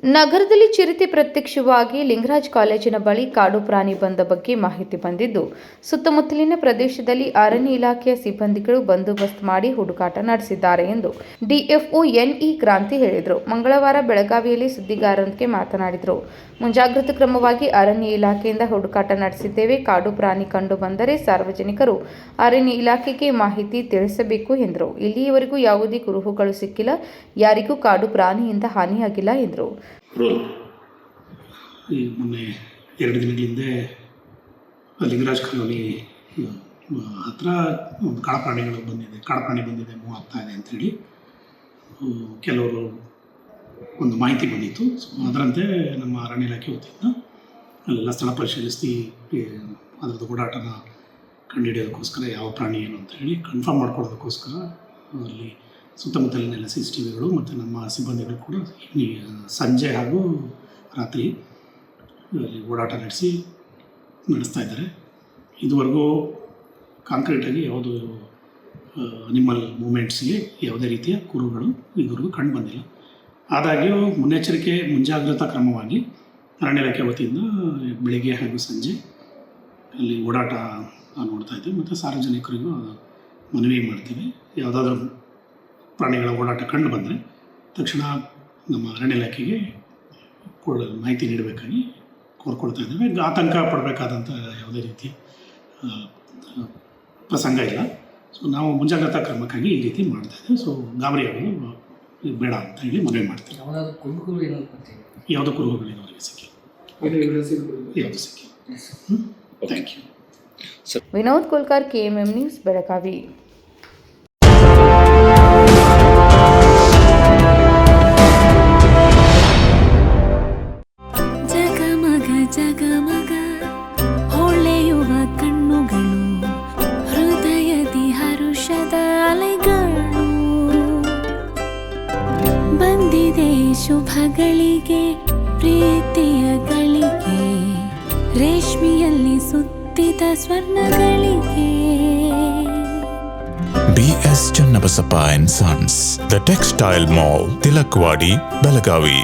ನಗರದಲ್ಲಿ ಚಿರತೆ ಪ್ರತ್ಯಕ್ಷವಾಗಿ ಲಿಂಗರಾಜ್ ಕಾಲೇಜಿನ ಬಳಿ ಕಾಡು ಪ್ರಾಣಿ ಬಂದ ಬಗ್ಗೆ ಮಾಹಿತಿ ಬಂದಿದ್ದು, ಸುತ್ತಮುತ್ತಲಿನ ಪ್ರದೇಶದಲ್ಲಿ ಅರಣ್ಯ ಇಲಾಖೆಯ ಸಿಬ್ಬಂದಿಗಳು ಬಂದೋಬಸ್ತ್ ಮಾಡಿ ಹುಡುಕಾಟ ನಡೆಸಿದ್ದಾರೆ ಎಂದು ಡಿಎಫ್ಒ ಎನ್ಇ ಕ್ರಾಂತಿ ಹೇಳಿದರು. ಮಂಗಳವಾರ ಬೆಳಗಾವಿಯಲ್ಲಿ ಸುದ್ದಿಗಾರರೊಂದಿಗೆ ಮಾತನಾಡಿದರು. ಮುಂಜಾಗ್ರತಾ ಕ್ರಮವಾಗಿ ಅರಣ್ಯ ಇಲಾಖೆಯಿಂದ ಹುಡುಕಾಟ ನಡೆಸಿದ್ದೇವೆ. ಕಾಡು ಪ್ರಾಣಿ ಕಂಡು ಬಂದರೆ ಸಾರ್ವಜನಿಕರು ಅರಣ್ಯ ಇಲಾಖೆಗೆ ಮಾಹಿತಿ ತಿಳಿಸಬೇಕು ಎಂದರು. ಇಲ್ಲಿಯವರೆಗೂ ಯಾವುದೇ ಕುರುಹುಗಳು ಸಿಕ್ಕಿಲ್ಲ, ಯಾರಿಗೂ ಕಾಡು ಪ್ರಾಣಿಯಿಂದ ಹಾನಿಯಾಗಿಲ್ಲ ಎಂದರು. ಈ ಮೊನ್ನೆ 2 ದಿನಗಳ ಹಿಂದೆ ಲಿಂಗರಾಜ್ ಕಾಲೋನಿ ಹತ್ರ ಒಂದು ಕಾಡು ಪ್ರಾಣಿ ಬಂದಿದೆ ಮೂವ್ ಆಗ್ತಾ ಇದೆ ಅಂಥೇಳಿ ಕೆಲವರು ಒಂದು ಮಾಹಿತಿ ಬಂದಿತ್ತು. ಸೊ ಅದರಂತೆ ನಮ್ಮ ಅರಣ್ಯ ಇಲಾಖೆ ವತಿಯಿಂದ ಅಲ್ಲೆಲ್ಲ ಸ್ಥಳ ಪರಿಶೀಲಿಸಿ ಅದರದ್ದು ಓಡಾಟನ ಕಂಡುಹಿಡಿಯೋದಕ್ಕೋಸ್ಕರ ಯಾವ ಪ್ರಾಣಿ ಏನು ಅಂತ ಹೇಳಿ ಕನ್ಫರ್ಮ್ ಮಾಡ್ಕೊಳ್ಳೋದಕ್ಕೋಸ್ಕರ ಅಲ್ಲಿ ಸುತ್ತಮುತ್ತಲಿನೆಲ್ಲ CCTVಗಳು ಮತ್ತು ನಮ್ಮ ಸಿಬ್ಬಂದಿಗಳು ಕೂಡ ಸಂಜೆ ಹಾಗೂ ರಾತ್ರಿ ಅಲ್ಲಿ ಓಡಾಟ ನಡೆಸ್ತಾ ಇದ್ದಾರೆ. ಇದುವರೆಗೂ ಕಾಂಕ್ರೀಟಾಗಿ ಯಾವುದೂ ಅನಿಮಲ್ ಮೂಮೆಂಟ್ಸ್ಗೆ ಯಾವುದೇ ರೀತಿಯ ಕುರುಹುಗಳು ಇದುವರೆಗೂ ಕಂಡು ಬಂದಿಲ್ಲ. ಆದಾಗ್ಯೂ ಮುಂಜಾಗ್ರತಾ ಕ್ರಮವಾಗಿ ಅರಣ್ಯ ಇಲಾಖೆ ವತಿಯಿಂದ ಬೆಳಿಗ್ಗೆ ಹಾಗೂ ಸಂಜೆ ಅಲ್ಲಿ ಓಡಾಟ ನೋಡ್ತಾ ಇದ್ದೀವಿ ಮತ್ತು ಸಾರ್ವಜನಿಕರಿಗೂ ಮನವಿ ಮಾಡ್ತೀವಿ. ಯಾವುದಾದ್ರೂ ಪ್ರಾಣಿಗಳ ಓಡಾಟ ಕಂಡು ಬಂದರೆ ತಕ್ಷಣ ನಮ್ಮ ಅರಣ್ಯ ಇಲಾಖೆಗೆ ಮಾಹಿತಿ ನೀಡಬೇಕಾಗಿ ಕೋರ್ಕೊಳ್ತಾ ಇದ್ದೇವೆ. ಆತಂಕ ಪಡಬೇಕಾದಂಥ ಯಾವುದೇ ರೀತಿಯ ಪ್ರಸಂಗ ಇಲ್ಲ. ಸೊ ನಾವು ಮುಂಜಾಗ್ರತಾ ಕ್ರಮಕ್ಕಾಗಿ ಈ ರೀತಿ ಮಾಡ್ತಾ ಇದ್ದೇವೆ. ಸೊ ಗಾಬರಿ ಆಗೋದು ಬೇಡ ಅಂತ ಹೇಳಿ ಮನವಿ ಮಾಡ್ತೀವಿ. ಯಾವುದೋ ಕುರುಹುಗಳು ಅವರಿಗೆ ಸಿಕ್ಕಿಲ್ಲ, ಯಾವುದು ಸಿಕ್ಕಿಲ್ಲ. Thank you. Vinod Kolkar, KMM news, Belagavi. ಜಗಮಗ ಹೊಳೆಯುವ ಕಣ್ಣುಗಳು, ಹೃದಯದಿ ಹರುಷದ ಅಲೆಗಳು, ಬಂದಿದೆ ಶುಭಗಳಿಗೆ ಪ್ರೀತಿಯ ಗಳಿಗೆ, ರೇಷ್ಮೆಯಲ್ಲಿ ಸುತ್ತಿದ ಸ್ವರ್ಣಗಳಿಗೆ. BS Channabasappa and Sons, The Textile Mall, Tilakvadi, Belagavi.